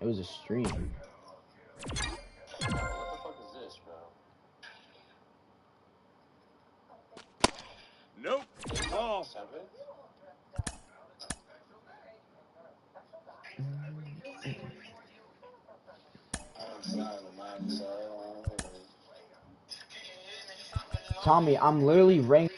It was a stream. What the fuck is this, bro? Nope. Ball. 7? Tommy, I'm literally ranked.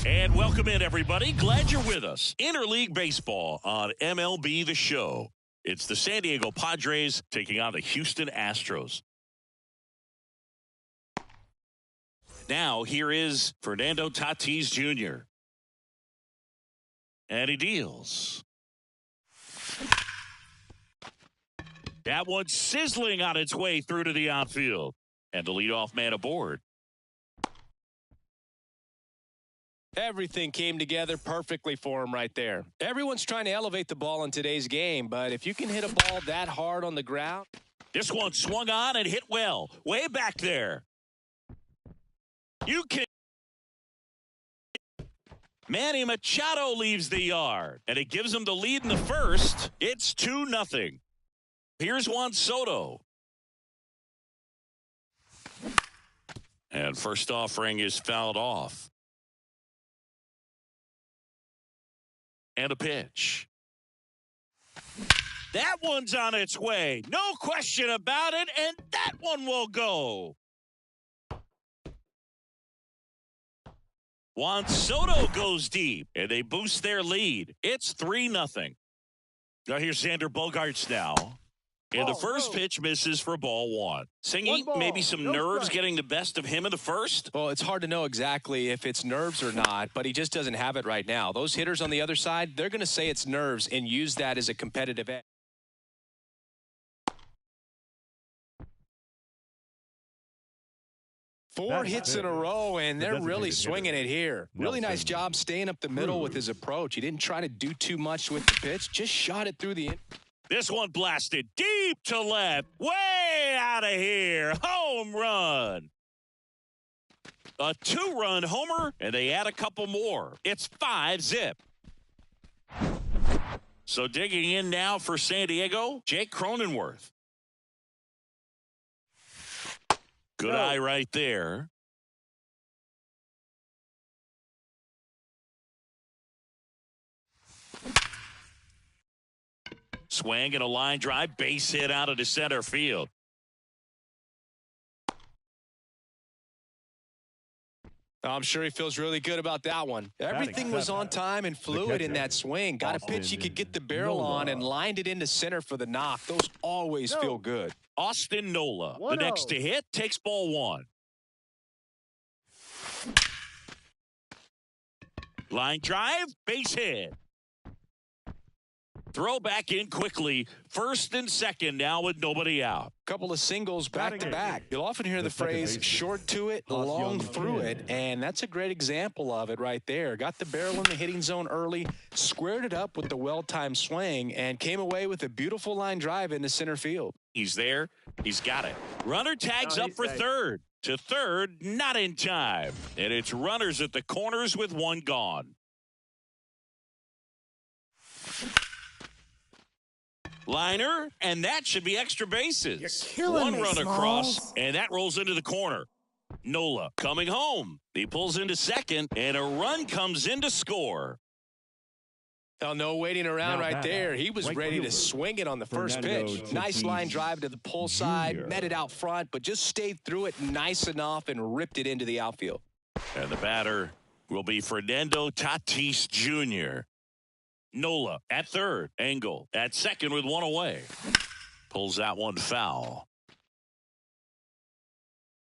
And welcome in, everybody. Glad you're with us. Interleague Baseball on MLB The Show. It's the San Diego Padres taking on the Houston Astros. Now, here is Fernando Tatis Jr. And he deals. That one's sizzling on its way through to the outfield. And the leadoff man aboard. Everything came together perfectly for him right there. Everyone's trying to elevate the ball in today's game, but if you can hit a ball that hard on the ground. This one swung on and hit well. Way back there. You can. Manny Machado leaves the yard, and it gives him the lead in the first. It's 2-0. Here's Juan Soto. And first offering is fouled off. And a pitch. That one's on its way. No question about it, and that one will go. Juan Soto goes deep, and they boost their lead. It's 3-0. Now here's Xander Bogaerts now. And the first pitch misses for ball one. Singy, maybe some nerves getting the best of him in the first? Well, it's hard to know exactly if it's nerves or not, but he just doesn't have it right now. Those hitters on the other side, they're going to say it's nerves and use that as a competitive edge. Four hits in a row, and they're really swinging it here. Really nice job staying up the middle with his approach. He didn't try to do too much with the pitch, just shot it through the in. This one blasted deep to left, way out of here. Home run. A 2-run homer, and they add a couple more. It's 5-0. So digging in now for San Diego, Jake Cronenworth. Good eye right there. Swing and a line drive, base hit out of the center field. I'm sure he feels really good about that one. Everything was on time and fluid in that swing. Got a pitch he could get the barrel on and lined it into center for the knock. Those always feel good. Austin Nola, the next to hit, takes ball one. Line drive, base hit. Throw back in quickly. First and second now with nobody out. Couple of singles back to back. You'll often hear the phrase short to it, long through it, and that's a great example of it right there. Got the barrel in the hitting zone early, squared it up with the well-timed swing, and came away with a beautiful line drive into center field. He's there. He's got it. Runner tags up for third. To third, not in time. And it's runners at the corners with one gone. Liner, and that should be extra bases. One run across, and that rolls into the corner. Nola coming home. He pulls into second, and a run comes in to score. Oh, no waiting around right there. He was ready to swing it on the first pitch. Nice line drive to the pull side, met it out front, but just stayed through it nice enough and ripped it into the outfield. And the batter will be Fernando Tatis Jr. Nola at third. Engel at second with one away. Pulls that one foul.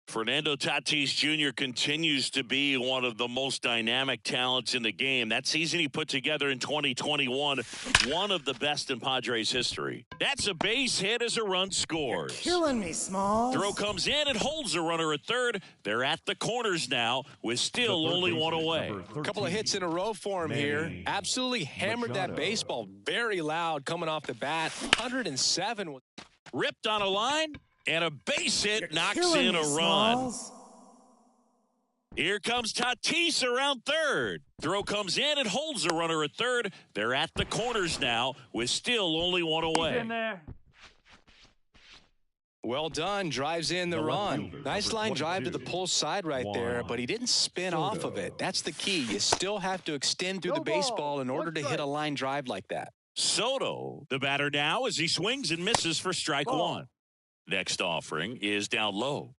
Fernando Tatis Jr. continues to be one of the most dynamic talents in the game. That season he put together in 2021, one of the best in Padres history. That's a base hit as a run scores. You're killing me, Smalls. Throw comes in and holds the runner at third. They're at the corners now with still only one away. A couple of hits in a row for him here. Absolutely hammered that baseball very loud coming off the bat. 107. Ripped on a line. And a base hit knocks in a run. Here comes Tatis around third. Throw comes in and holds the runner at third. They're at the corners now with still only one away. Well done. Drives in the run. Nice line drive to the pull side right there, but he didn't spin off of it. That's the key. You still have to extend through the baseball in order to hit a line drive like that. Soto, the batter now, as he swings and misses for strike one. Next offering is down low.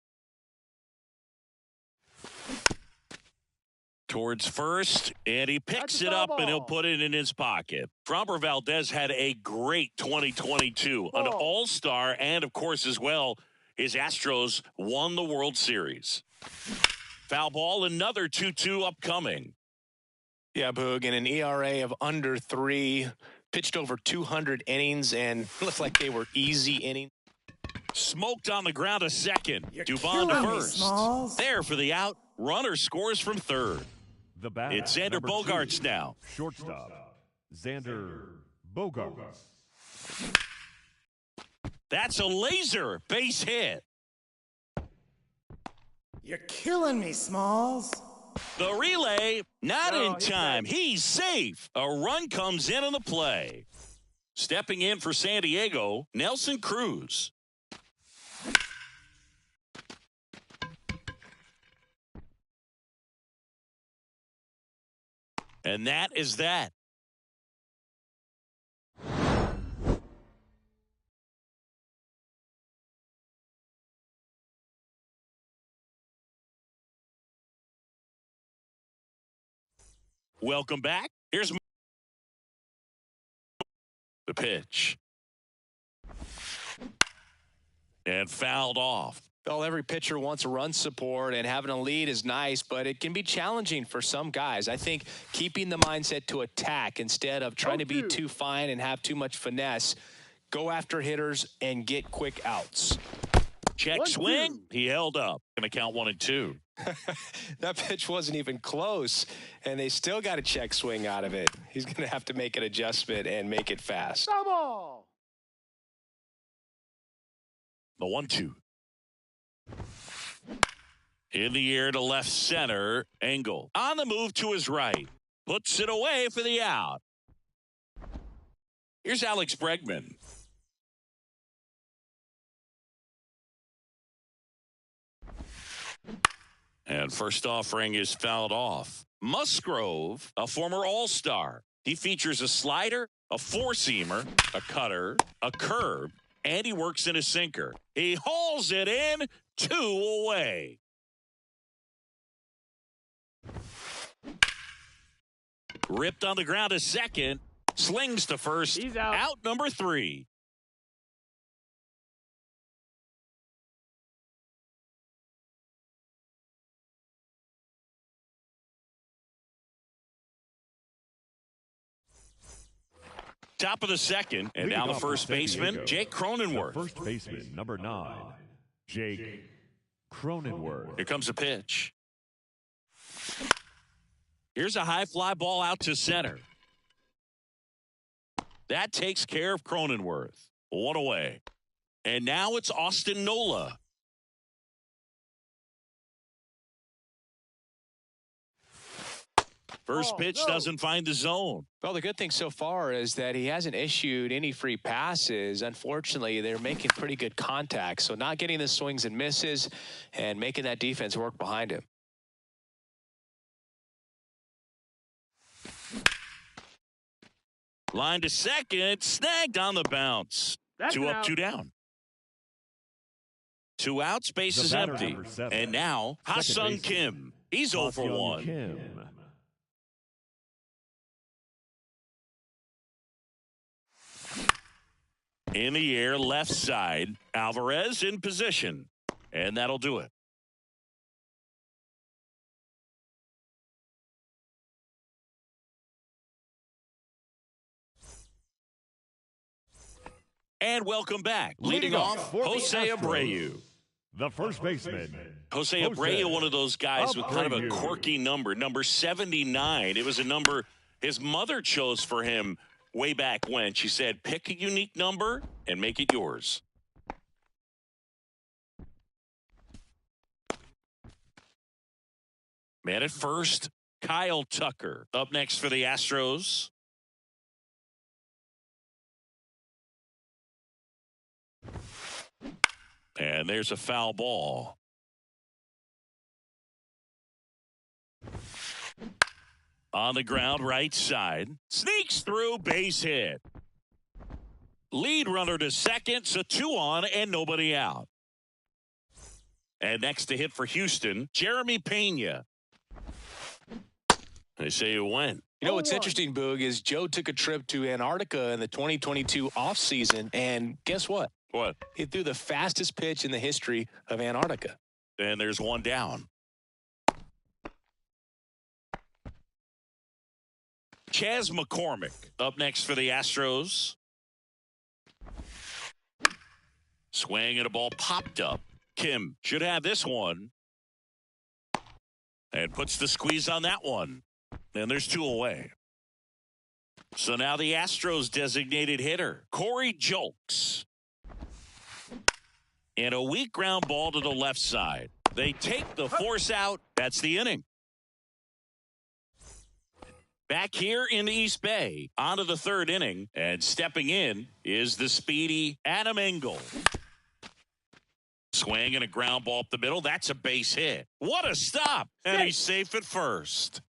Towards first, and he picks it up, and he'll put it in his pocket. Framber Valdez had a great 2022, an all-star, and, of course, as well, his Astros won the World Series. Foul ball, another 2-2 upcoming. Yeah, Boog, in an ERA of under 3, pitched over 200 innings, and looked like they were easy innings. Smoked on the ground a second. Dubon to first. There for the out. Runner scores from third. It's Xander Bogaerts now. Shortstop, Xander Bogaerts. That's a laser base hit. You're killing me, Smalls. The relay, not in time. He's safe. A run comes in on the play. Stepping in for San Diego, Nelson Cruz. And that is that. Welcome back. Here's the pitch. And fouled off. Well, every pitcher wants run support, and having a lead is nice, but it can be challenging for some guys. I think keeping the mindset to attack instead of trying to be too fine and have too much finesse, go after hitters and get quick outs. Check swing. He held up. Going to count 1 and 2. That pitch wasn't even close, and they still got a check swing out of it. He's going to have to make an adjustment and make it fast. Double. The 1-2. In the air to left center, Engel. On the move to his right. Puts it away for the out. Here's Alex Bregman. And first offering is fouled off. Musgrove, a former All-Star. He features a slider, a four-seamer, a cutter, a curve, and he works in a sinker. He hauls it in, 2 away. Ripped on the ground to second. Slings to first. He's out. Out number 3. Top of the second, and now the first baseman, Jake Cronenworth. The first baseman, number 9, Jake Cronenworth. Here comes a pitch. Here's a high fly ball out to center. That takes care of Cronenworth. 1 away. And now it's Austin Nola. First pitch doesn't find the zone. Well, the good thing so far is that he hasn't issued any free passes. Unfortunately, they're making pretty good contact. So not getting the swings and misses and making that defense work behind him. Line to second, snagged on the bounce. That's 2 up, out. 2 down. 2 outs, base The is batter, empty. number 7. And now, Ha-Sung Second baseman, Kim. He's 0 for Ha-Sung 1. Kim. In the air, left side. Alvarez in position. And that'll do it. And welcome back. Leading off, for the Jose Astros, Abreu. The first baseman, Jose Abreu, one of those guys with kind of a Abreu. quirky number, number 79. It was a number his mother chose for him way back when. She said, pick a unique number and make it yours. Man at first, Kyle Tucker. Up next for the Astros. And there's a foul ball. On the ground, right side. Sneaks through, base hit. Lead runner to second, so 2 on and nobody out. And next to hit for Houston, Jeremy Pena. They say it went. You know what's interesting, Boog, is Joe took a trip to Antarctica in the 2022 offseason, and guess what? What? He threw the fastest pitch in the history of Antarctica. And there's 1 down. Chas McCormick up next for the Astros. Swing and a ball popped up. Kim should have this one. And puts the squeeze on that one. And there's 2 away. So now the Astros designated hitter, Corey Julks. And a weak ground ball to the left side. They take the force out. That's the inning. Back here in the East Bay, onto the 3rd inning, and stepping in is the speedy Adam Engel. Swing and a ground ball up the middle. That's a base hit. What a stop. And he's safe at first.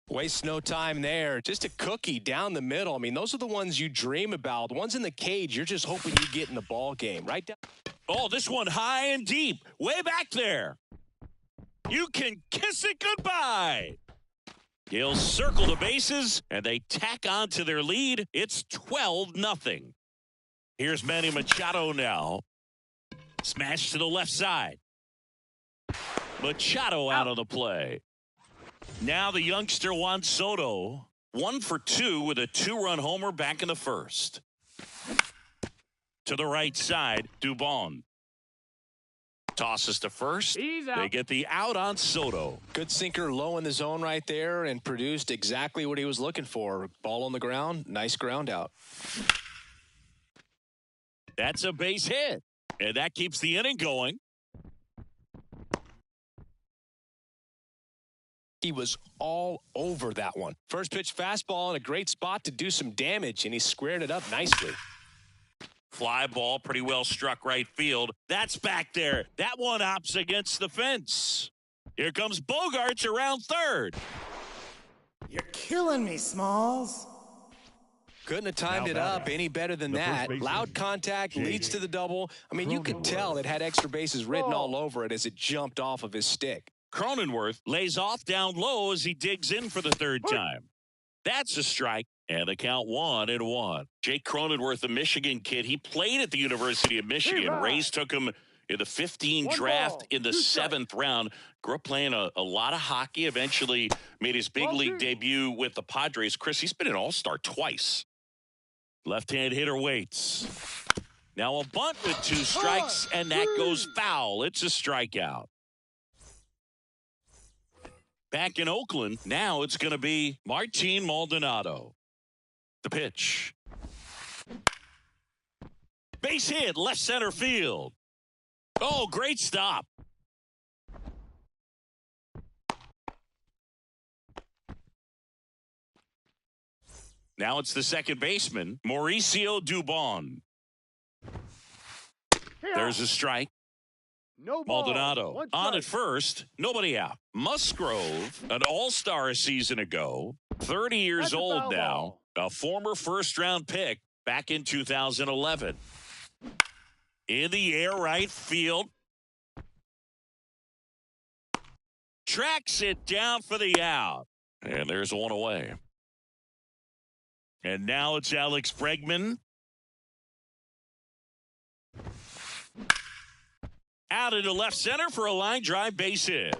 Waste no time there. Just a cookie down the middle. I mean, those are the ones you dream about. The ones in the cage, you're just hoping you get in the ball game. Right down. Oh, this one high and deep. Way back there. You can kiss it goodbye. He'll circle the bases, and they tack on to their lead. It's 12-0. Here's Manny Machado now. Smash to the left side. Machado out of the play. Now the youngster Juan Soto, 1 for 2 with a 2-run homer back in the first. To the right side, Dubon. Tosses to first. He's out. They get the out on Soto. Good sinker low in the zone right there and produced exactly what he was looking for. Ball on the ground, nice ground out. That's a base hit. And that keeps the inning going. He was all over that one. First pitch fastball in a great spot to do some damage, and he squared it up nicely. Fly ball, pretty well struck right field. That's back there. That one hops against the fence. Here comes Bogaerts around third. You're killing me, Smalls. Couldn't have timed it up any better than that. Loud contact leads to the double. I mean, you could tell it had extra bases written all over it as it jumped off of his stick. Cronenworth lays off down low as he digs in for the third time. That's a strike, and the count 1-1. Jake Cronenworth, the Michigan kid, he played at the University of Michigan. Rays took him in the 15 draft in the 7th round. Grew up playing a lot of hockey. Eventually made his big league debut with the Padres. Chris, he's been an all-star twice. Left-hand hitter waits. Now a bunt with 2 strikes, and that goes foul. It's a strikeout. Back in Oakland, now it's going to be Martin Maldonado. The pitch. Base hit, left center field. Oh, great stop. Now it's the second baseman, Mauricio Dubon. There's a strike. No ball. Maldonado on at first, nobody out. Musgrove, an all-star a season ago, 30 years old now, a former first-round pick back in 2011. In the air, right field. Tracks it down for the out. And there's one away. And now it's Alex Bregman. Out into left center for a line drive base hit.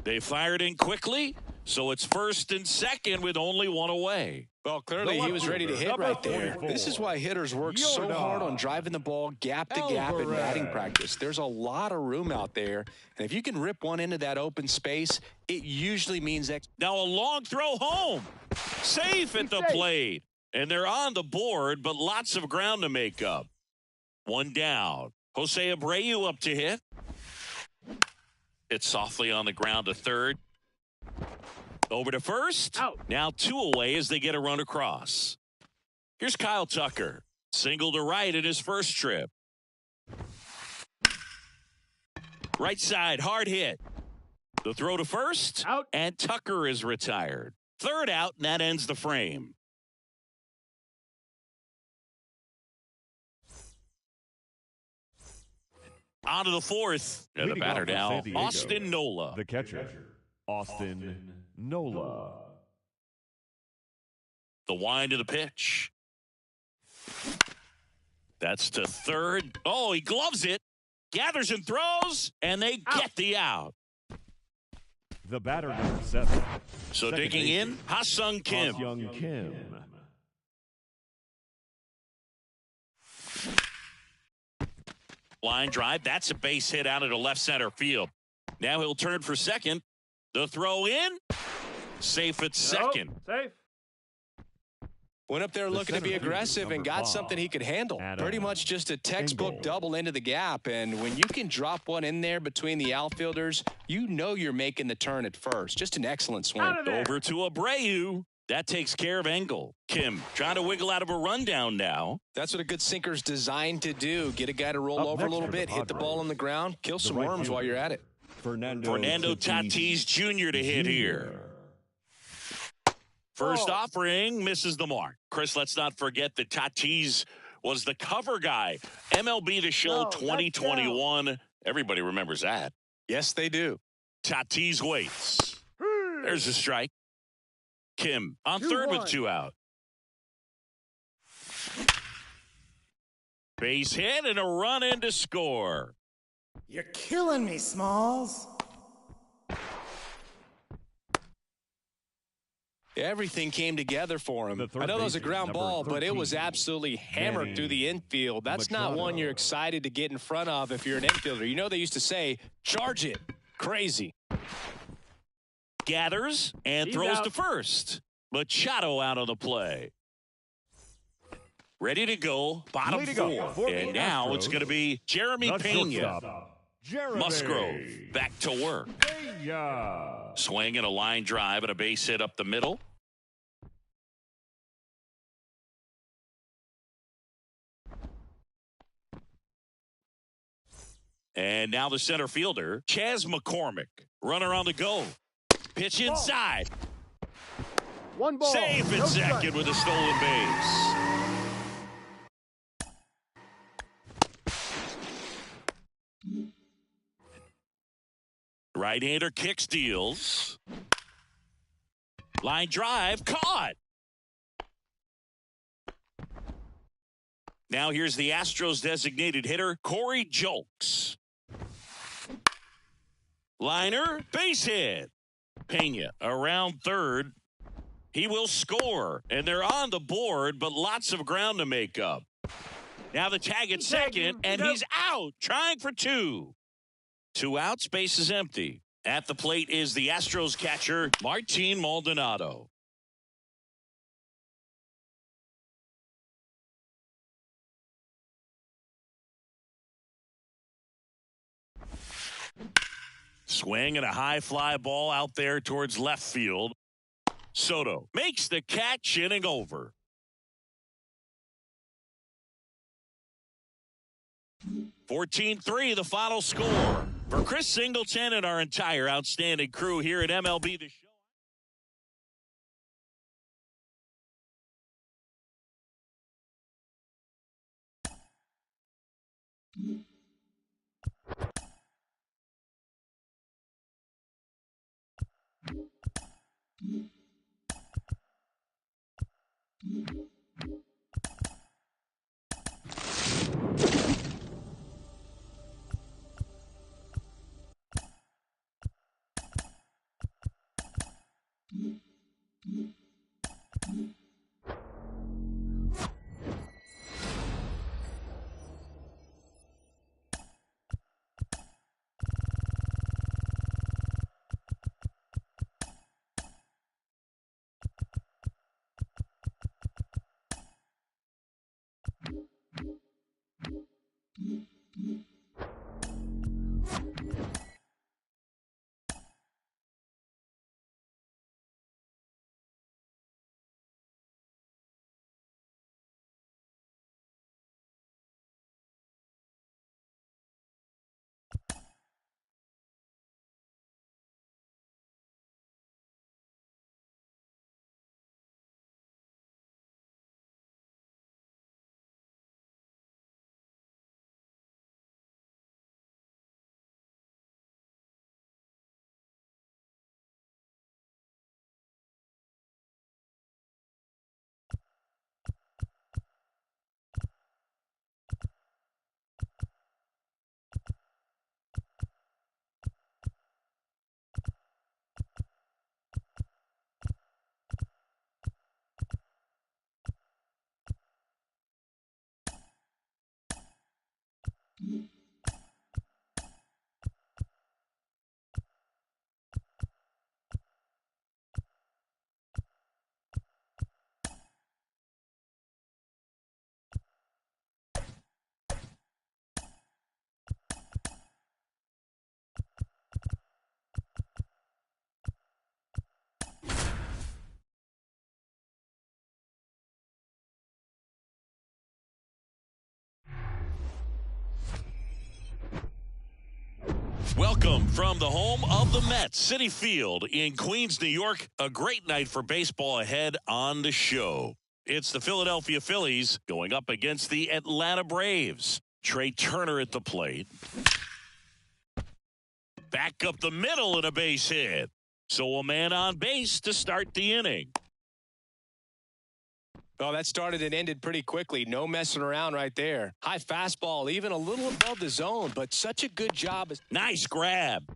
They fired in quickly, so it's first and second with only one away. Well, clearly he was ready to hit right there. This is why hitters work so hard on driving the ball gap to gap in batting practice. There's a lot of room out there, and if you can rip one into that open space, it usually means that. Now a long throw home. Safe at the plate. And they're on the board, but lots of ground to make up. One down. Jose Abreu up to hit. It's softly on the ground to third. Over to first. Out. Now 2 away as they get a run across. Here's Kyle Tucker. Single to right in his first trip. Right side, hard hit. The throw to first. Out. And Tucker is retired. Third out, and that ends the frame. On to the fourth. And the batter now, Austin Nola. The catcher, Austin Nola. The wind of the pitch. That's to third. Oh, he gloves it. Gathers and throws, and they get the out. The batter, number 7. So digging in, Ha-Sung Kim. Ha-Sung Kim. Line drive. That's a base hit out into left center field. Now he'll turn for second. The throw in. Safe at second. Safe. Went up there looking to be aggressive and got something he could handle. Pretty much just a textbook double into the gap. And when you can drop one in there between the outfielders, you know you're making the turn at first. Just an excellent swing. Over to Abreu. That takes care of Engel. Kim trying to wiggle out of a rundown now. That's what a good sinker's designed to do. Get a guy to roll over a little bit, hit the ball on the ground, kill some worms while you're at it. Fernando Tatis Jr. to hit here. First offering misses the mark. Chris, let's not forget that Tatis was the cover guy. MLB The Show 2021. Everybody remembers that. Yes, they do. Tatis waits. There's a strike. Kim on third with 2 out. Base hit and a run in to score. You're killing me, Smalls. Everything came together for him. I know that was a ground ball, but it was absolutely hammered through the infield. That's not one you're excited to get in front of if you're an infielder. You know they used to say, charge it. Crazy. Gathers and throws to first. Machado out on the play. Ready to go, bottom 4. And now it's going to be Jeremy Pena. Jeremy Musgrove back to work. Pena. Swing and a line drive and a base hit up the middle. And now the center fielder, Chas McCormick. Runner on the go. Pitch inside. One ball. Safe at second with a stolen base. Right-hander kick steals. Line drive caught. Now here's the Astros designated hitter, Corey Julks. Liner, base hit. Pena around third. He will score, and they're on the board, but lots of ground to make up. Now the tag at second, and he's out, trying for two. 2 outs, base is empty. At the plate is the Astros catcher, Martin Maldonado. Swing and a high fly ball out there towards left field. Soto makes the catch, inning over. (14-3) the final score. For Chris Singleton and our entire outstanding crew here at MLB The Show. Welcome from the home of the Mets, Citi Field in Queens, New York. A great night for baseball ahead on the show. It's the Philadelphia Phillies going up against the Atlanta Braves. Trey Turner at the plate. Back up the middle and a base hit. So a man on base to start the inning. Well, that started and ended pretty quickly. No messing around right there. High fastball, even a little above the zone, but such a good job. Nice grab.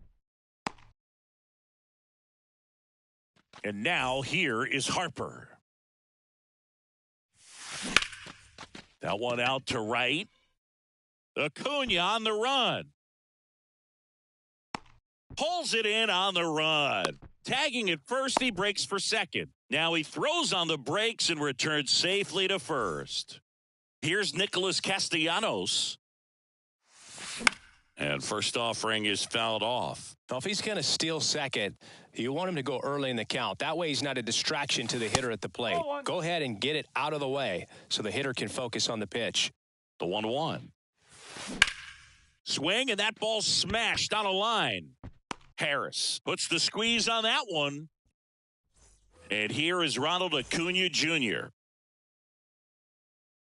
And now here is Harper. That one out to right. Acuna on the run. Pulls it in on the run. Tagging at first, he breaks for second. Now he throws on the brakes and returns safely to first. Here's Nicholas Castellanos. And first offering is fouled off. Now, if he's going to steal second, you want him to go early in the count. That way he's not a distraction to the hitter at the plate. Go ahead and get it out of the way so the hitter can focus on the pitch. The 1-1. Swing, and that ball smashed on a line. Harris puts the squeeze on that one. And here is Ronald Acuna Jr.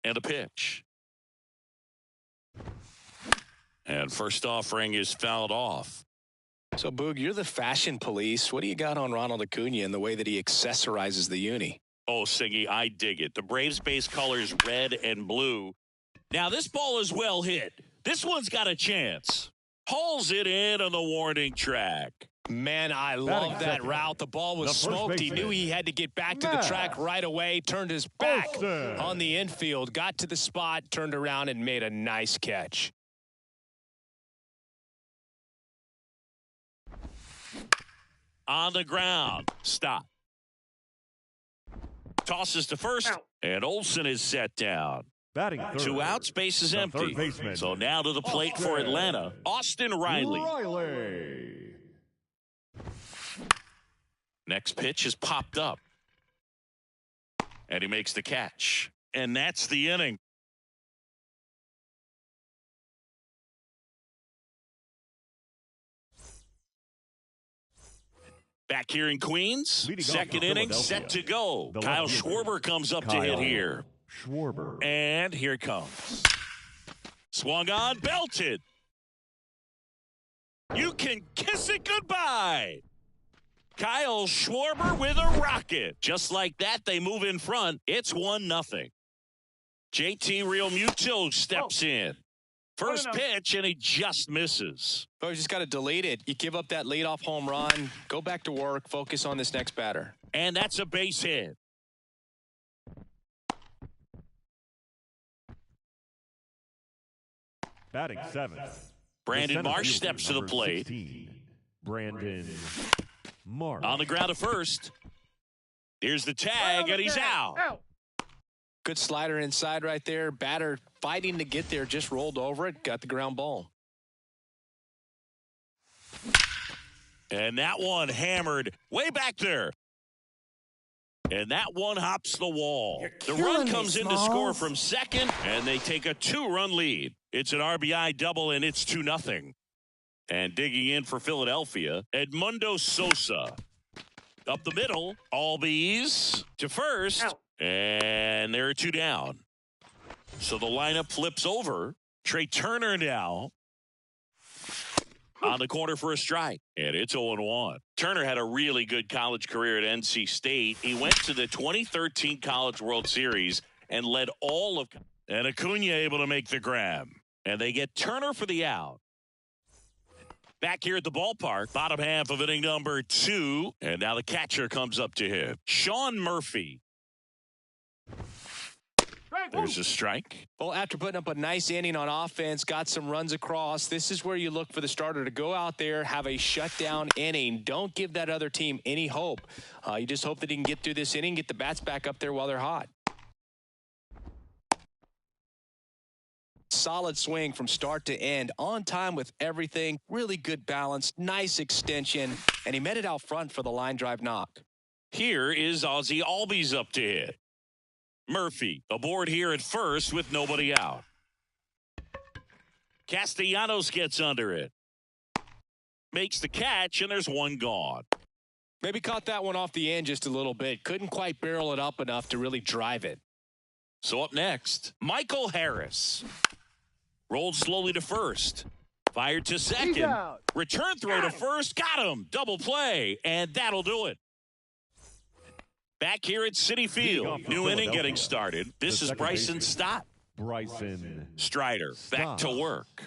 And a pitch. And first offering is fouled off. So, Boog, you're the fashion police. What do you got on Ronald Acuna and the way that he accessorizes the uni? Oh, Singy, I dig it. The Braves base colors red and blue. Now, this ball is well hit. This one's got a chance. Hauls it in on the warning track. Man, I love that route. The ball was smoked. He knew he had to get back to the track right away. Turned his back on the infield. Got to the spot, turned around, and made a nice catch. On the ground. Stop. Tosses to first, and Olsen is set down. Batting third. 2 outs, base is empty. So now to the plate for Atlanta, Austin Riley. Next pitch is popped up. And he makes the catch. And that's the inning. Back here in Queens, second inning set to go. Kyle Schwarber comes up to hit here. Schwarber. And here it comes. Swung on, belted. You can kiss it goodbye. Kyle Schwarber with a rocket. Just like that, they move in front. It's 1-0. JT Realmuto steps in. First pitch, and he just misses. Oh, you just got to delete it. You give up that leadoff home run. Go back to work. Focus on this next batter. And that's a base hit. Batting seventh. Brandon Marsh steps to the plate. 16, Brandon Marsh. On the ground to first. Here's the tag, and he's out. Good slider inside right there. Batter fighting to get there. Just rolled over it. Got the ground ball. And that one hammered way back there. And that one hops the wall. The run comes in to score from second, and they take a 2-run lead. It's an RBI double, and it's 2-0. And digging in for Philadelphia, Edmundo Sosa. Up the middle, Albies to first, and there are 2 down. So the lineup flips over. Trey Turner now on the corner for a strike, and it's 0-1. Turner had a really good college career at NC State. He went to the 2013 College World Series and led all of. And Acuna able to make the grab, and they get Turner for the out. Back here at the ballpark, bottom half of inning number 2, and now the catcher comes up to him. Sean Murphy. There's a strike. Well, after putting up a nice inning on offense, got some runs across, this is where you look for the starter to go out there, have a shutdown inning. Don't give that other team any hope. You just hope that he can get through this inning, get the bats back up there while they're hot. Solid swing from start to end, on time with everything, really good balance, nice extension, and he met it out front for the line drive knock. Here is Ozzie Albies up to hit. Murphy aboard here at first with nobody out. Castellanos gets under it. Makes the catch, and there's 1 gone. Maybe caught that one off the end just a little bit. Couldn't quite barrel it up enough to really drive it. So up next, Michael Harris. Rolled slowly to first. Fired to second. Return throw to first. Got him. Double play. And that'll do it. Back here at Citi Field. New inning getting started. This is Bryson Stott. Bryson Strider back to work.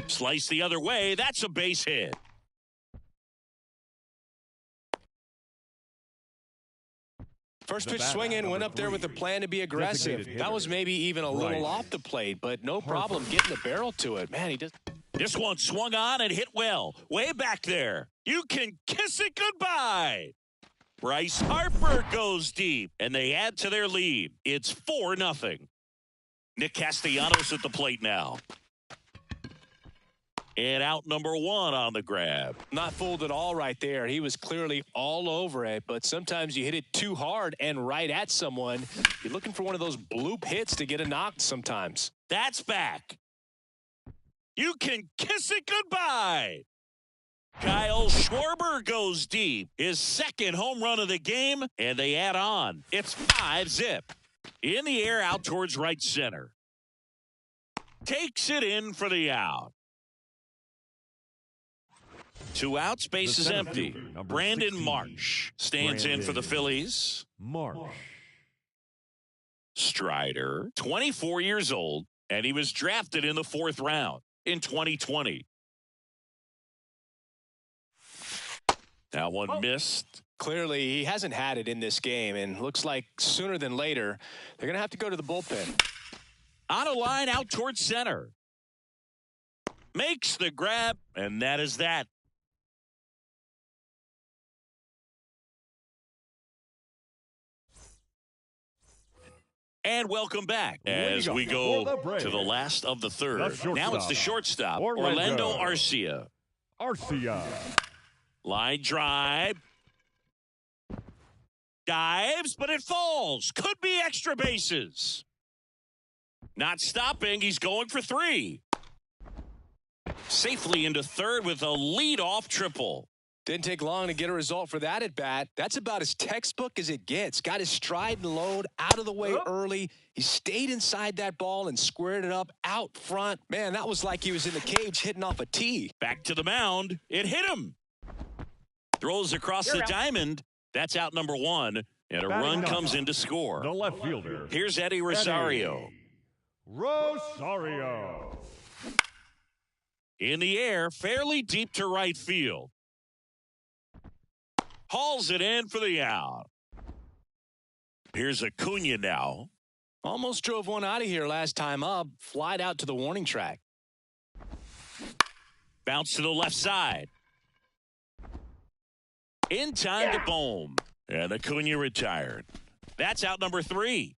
Slice the other way. That's a base hit. First pitch swinging, went up there with a plan to be aggressive. That was maybe even a little off the plate, but no problem getting the barrel to it. Man, he just. This one swung on and hit well. Way back there. You can kiss it goodbye. Bryce Harper goes deep, and they add to their lead. It's 4-0. Nick Castellanos at the plate now. And out number 1 on the grab. Not fooled at all right there. He was clearly all over it, but sometimes you hit it too hard and right at someone. You're looking for one of those bloop hits to get a knock sometimes. That's back. You can kiss it goodbye. Kyle Schwarber goes deep. His second home run of the game, and they add on. It's 5-zip. In the air out towards right center. Takes it in for the out. 2 outs, base is empty. Brandon 16, Marsh stands in for the Phillies. Marsh. Strider, 24 years old, and he was drafted in the 4th round in 2020. That one missed. Clearly, he hasn't had it in this game, and looks like sooner than later, they're going to have to go to the bullpen. On a line out towards center. Makes the grab, and that is that. And welcome back as we go to the last of the third. Now it's the shortstop, Orlando Arcia. Arcia. Line drive. Dives, but it falls. Could be extra bases. Not stopping. He's going for 3. Safely into third with a leadoff triple. Didn't take long to get a result for that at bat. That's about as textbook as it gets. Got his stride and load out of the way early. He stayed inside that ball and squared it up out front. Man, that was like he was in the cage hitting off a tee. Back to the mound. It hit him. Throws across the diamond. That's out number 1. And a run comes in to score. The left fielder. Here's Eddie Rosario. Rosario. In the air, fairly deep to right field. Hauls it in for the out. Here's Acuna now. Almost drove one out of here last time up. Flied out to the warning track. Bounce to the left side. In time to Bohm. And Acuna retired. That's out number 3.